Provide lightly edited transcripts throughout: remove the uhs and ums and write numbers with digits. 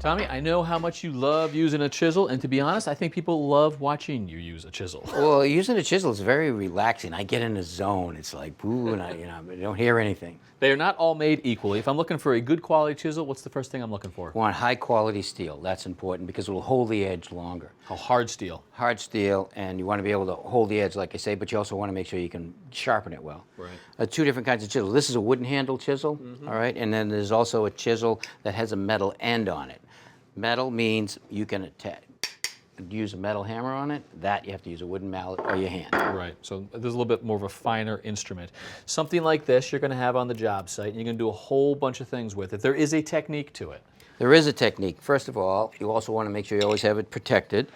Tommy, I know how much you love using a chisel, and to be honest, I think people love watching you use a chisel. Well, using a chisel is very relaxing. I get in a zone. It's like, boo, and I don't hear anything. They are not all made equally. If I'm looking for a good quality chisel, what's the first thing I'm looking for? You want high quality steel. That's important because it will hold the edge longer. Oh, hard steel. Hard steel, and you want to be able to hold the edge, like I say, but you also want to make sure you can sharpen it well. Right. Two different kinds of chisels. This is a wooden handle chisel, all right, and then there's also a chisel that has a metal end on it. Metal means you can use a metal hammer on it. That you have to use a wooden mallet or your hand. Right, so there's a little bit more of a finer instrument. Something like this you're going to have on the job site, and you're going to do a whole bunch of things with it. There is a technique to it. There is a technique. First of all, you also want to make sure you always have it protected.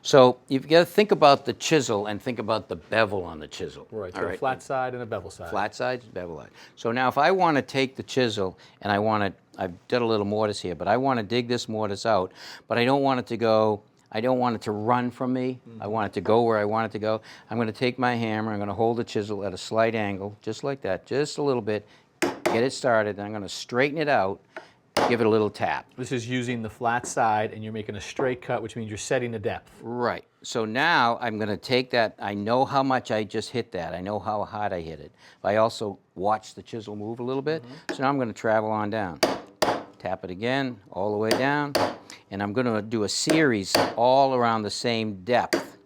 So you've got to think about the chisel and think about the bevel on the chisel. Right, so a flat side and a bevel side. Flat side, bevel side. So now if I want to take the chisel and I've done a little mortise here, but I want to dig this mortise out, but I don't want it to go, I don't want it to run from me. I want it to go where I want it to go. I'm going to take my hammer, I'm going to hold the chisel at a slight angle, just like that, just a little bit, get it started, then I'm going to straighten it out, give it a little tap. This is using the flat side, and you're making a straight cut, which means you're setting the depth. Right. So now I'm going to take that. I know how much I just hit that. I know how hard I hit it. I also watch the chisel move a little bit. So now I'm going to travel on down. Tap it again, all the way down. And I'm going to do a series all around the same depth.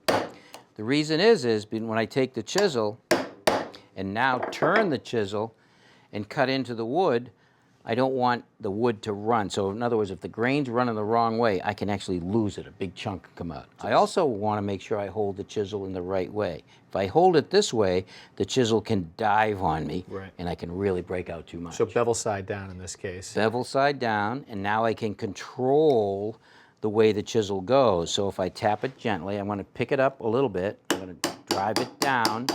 The reason is when I take the chisel and now turn the chisel and cut into the wood, I don't want the wood to run. So in other words, if the grain's running the wrong way, I can actually lose it. A big chunk can come out. I also want to make sure I hold the chisel in the right way. If I hold it this way, the chisel can dive on me, and I can really break out too much. So bevel side down in this case. Bevel side down, and now I can control the way the chisel goes. So if I tap it gently, I'm going to pick it up a little bit. I'm going to drive it down.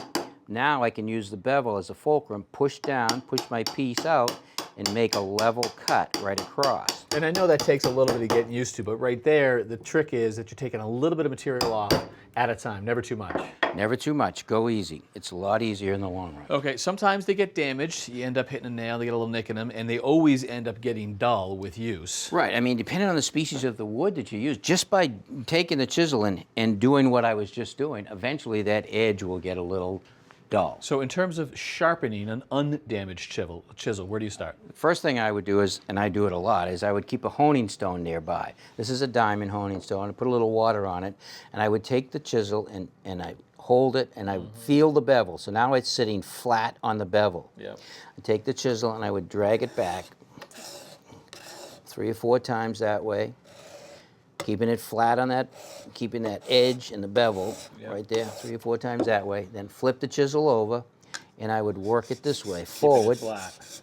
Now I can use the bevel as a fulcrum, push down, push my piece out, and make a level cut right across. And I know that takes a little bit of getting used to, but right there, the trick is that you're taking a little bit of material off at a time, never too much. Never too much. Go easy. It's a lot easier in the long run. Okay, sometimes they get damaged. You end up hitting a nail, they get a little nick in them, and they always end up getting dull with use. Right. I mean, depending on the species of the wood that you use, just by taking the chisel and doing what I was just doing, eventually that edge will get a little dull. So in terms of sharpening an undamaged chisel, where do you start? The first thing I would do is, and I do it a lot, is I would keep a honing stone nearby. This is a diamond honing stone. I put a little water on it, and I would take the chisel and I hold it and I would feel the bevel. So now it's sitting flat on the bevel. Yep. I take the chisel and I would drag it back 3 or 4 times that way, keeping it flat on that, keeping that edge and the bevel right there 3 or 4 times that way. Then flip the chisel over, and I would work it this way, forward,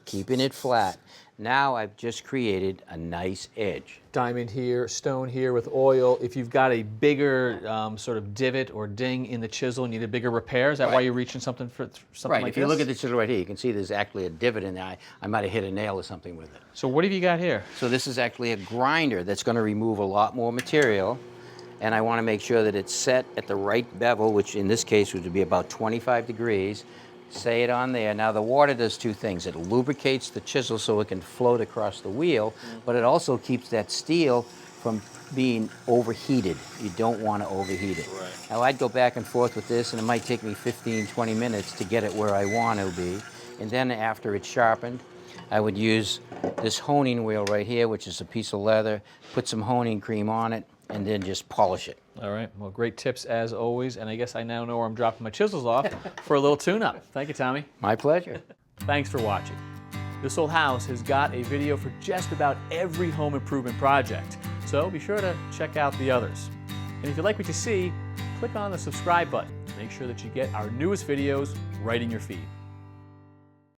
keeping it flat. Now I've just created a nice edge. Diamond here, stone here with oil. If you've got a bigger sort of divot or ding in the chisel and you need a bigger repair, is that why you're reaching something for something like If this? you look at the chisel right here, you can see there's actually a divot in there. I might have hit a nail or something with it. So what have you got here? So this is actually a grinder that's going to remove a lot more material, and I want to make sure that it's set at the right bevel, which in this case would be about 25 degrees. Say it on there. Now the water does 2 things. It lubricates the chisel so it can float across the wheel, but it also keeps that steel from being overheated. You don't want to overheat it. Right. Now I'd go back and forth with this, and it might take me 15, 20 minutes to get it where I want to be. And then after it's sharpened, I would use this honing wheel right here, which is a piece of leather, put some honing cream on it, and then just polish it. All right, well, great tips as always, and I guess I now know where I'm dropping my chisels off for a little tune-up. Thank you, Tommy. My pleasure. Thanks for watching. This Old House has got a video for just about every home improvement project, so be sure to check out the others. And if you like what you see, click on the subscribe button to make sure that you get our newest videos right in your feed.